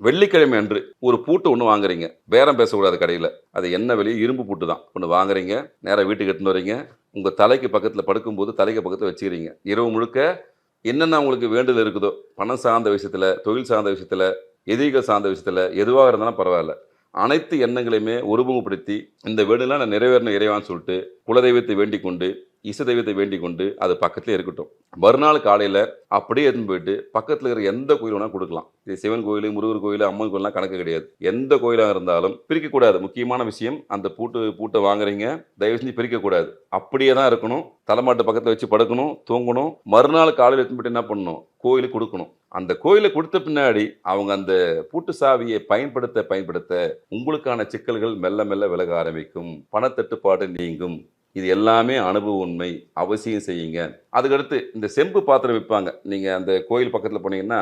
வெள்ளிக்கிழமை அன்று ஒரு பூட்டு ஒன்று வாங்குறீங்க. பேரம் பேசக்கூடாது கடையில். அது என்ன விலையோ இரும்பு பூட்டு தான். ஒன்று வாங்குறீங்க, நேராக வீட்டுக்கு எடுத்துன்னு வரீங்க. உங்கள் தலைக்கு பக்கத்தில் படுக்கும்போது தலைக்கு பக்கத்தில் வச்சுக்கிறீங்க. இரவு முழுக்க என்னென்ன உங்களுக்கு வேண்டுதல் இருக்குதோ, பணம் சார்ந்த விஷயத்தில், தொழில் சார்ந்த விஷயத்தில், எதிரிகள் சார்ந்த விஷயத்தில், எதுவாக இருந்தாலும் பரவாயில்ல, அனைத்து எண்ணங்களையுமே ஒருமுகப்படுத்தி இந்த வேண்டுதலாம் நான் நிறைவேறணும் இறைவான்னு சொல்லிட்டு குலதெய்வத்தை வேண்டிக் கொண்டு, இசை தெய்வத்தை வேண்டிக் கொண்டு அது பக்கத்துலேயே இருக்கட்டும். மறுநாள் காலையில் அப்படியே எடுத்துன்னு போயிட்டு பக்கத்தில் இருக்கிற எந்த கோயில் வேணால் கொடுக்கலாம். இது சிவன் கோயில், முருகர் கோயில், அம்மன் கோயிலாம் கணக்கு கிடையாது. எந்த கோயிலாக இருந்தாலும் பிரிக்கக்கூடாது. முக்கியமான விஷயம், அந்த பூட்டை வாங்குறீங்க, தயவு செஞ்சு பிரிக்கக்கூடாது. அப்படியே தான் இருக்கணும். தலைமாட்டு பக்கத்தில் வச்சு படுக்கணும், தூங்கணும். மறுநாள் காலையில் எடுத்துன்னு போயிட்டு என்ன பண்ணணும், கோயிலுக்கு கொடுக்கணும். அந்த கோயிலை கொடுத்த பின்னாடி அவங்க அந்த பூட்டு சாவியை பயன்படுத்த உங்களுக்கான சிக்கல்கள் மெல்ல மெல்ல விலக ஆரம்பிக்கும். பணத்தட்டுப்பாடு நீங்கும். இது எல்லாமே அனுபவ உண்மை. அவசியம் செய்யுங்க. அதுக்கடுத்து இந்த செம்பு பாத்திரம் விற்பாங்க. நீங்கள் அந்த கோயில் பக்கத்தில் போனீங்கன்னா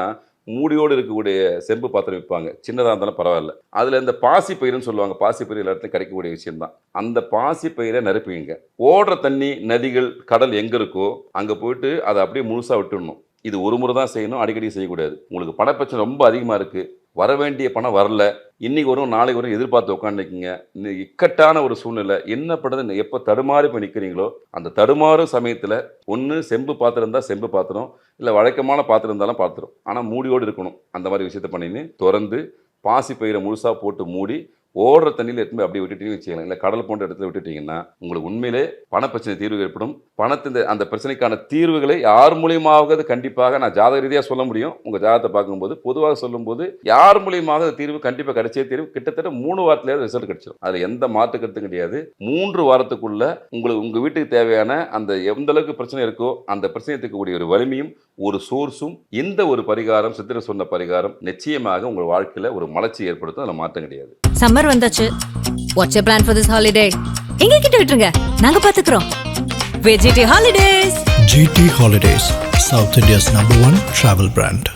மூடியோடு இருக்கக்கூடிய செம்பு பாத்திரம் விற்பாங்க. சின்னதாக இருந்தாலும் பரவாயில்ல. அதில் இந்த பாசி பயிர்னு சொல்லுவாங்க. பாசி பயிர் எல்லா இடத்துலையும் கிடைக்கக்கூடிய விஷயம்தான். அந்த பாசி பயிரை நிரப்பிங்க. ஓடுற தண்ணி, நதிகள், கடல் எங்கே இருக்கோ அங்கே போயிட்டு அதை அப்படியே முழுசாக விட்டுடணும். இது ஒரு முறை தான் செய்யணும், அடிக்கடி செய்யக்கூடாது. உங்களுக்கு பணப்பிரச்சனை ரொம்ப அதிகமாக இருக்குது, வர வேண்டிய பணம் வரல, இன்னைக்கு வரும் நாளைக்கு வரும் எதிர்பார்த்து உட்காந்துருக்கீங்க, இந்த இக்கட்டான ஒரு சூழ்நிலை, என்ன பண்ணுறது, எப்போ தடுமாறி போய் நிற்கிறீங்களோ அந்த தடுமாறும் சமயத்தில் ஒன்று செம்பு பாத்திரம் இருந்தால் செம்பு பாத்திரம், இல்லை வழக்கமான பாத்திரம் இருந்தாலும் பாத்திரம், ஆனால் மூடியோடு இருக்கணும். அந்த மாதிரி விஷயத்த பண்ணின்னு திறந்து பாசி பயிரை முழுசாக போட்டு மூடி ஓடுற தண்ணியில் எடுத்து அப்படியே விட்டுட்டீங்கன்னு வச்சுக்கலாம். இல்லை கடல் போன்ற இடத்துல விட்டுட்டீங்கன்னா உங்களுக்கு உண்மையிலே பணப்பிரச்சனை தீர்வு ஏற்படும். பணத்தின் அந்த பிரச்சனைக்கான தீர்வுகளை யார் மூலியமாவது கண்டிப்பாக நான் ஜாதக ரீதியாக சொல்ல முடியும். உங்கள் ஜாதகத்தை பார்க்கும்போது பொதுவாக சொல்லும்போது யார் மூலியமாக தீர்வு கண்டிப்பாக கிடைச்சே தீர்வு. கிட்டத்தட்ட 3 வாரத்திலேயே ரிசல்ட் கிடைச்சிடும். அதில் எந்த மாற்று கருத்தும் கிடையாது. 3 வாரத்துக்குள்ள உங்களுக்கு உங்கள் வீட்டுக்கு தேவையான அந்த எந்த அளவுக்கு பிரச்சனை இருக்கோ அந்த பிரச்சனை இருக்கக்கூடிய ஒரு வலிமையும் ஒரு சோர்ஸும் இந்த ஒரு பரிகாரம், சித்திரை சொன்ன பரிகாரம் நிச்சயமாக உங்கள் வாழ்க்கையில் ஒரு மலர்ச்சி ஏற்படுத்தும். அதில் மாற்றம் கிடையாது. சம்மர் வந்தாச்சு. What's your plan for this holiday? எங்க கிட்ட விட்டுருங்க, நாங்க பாத்துக்கிறோம். GT Holidays. GT Holidays, South India's #1 travel brand.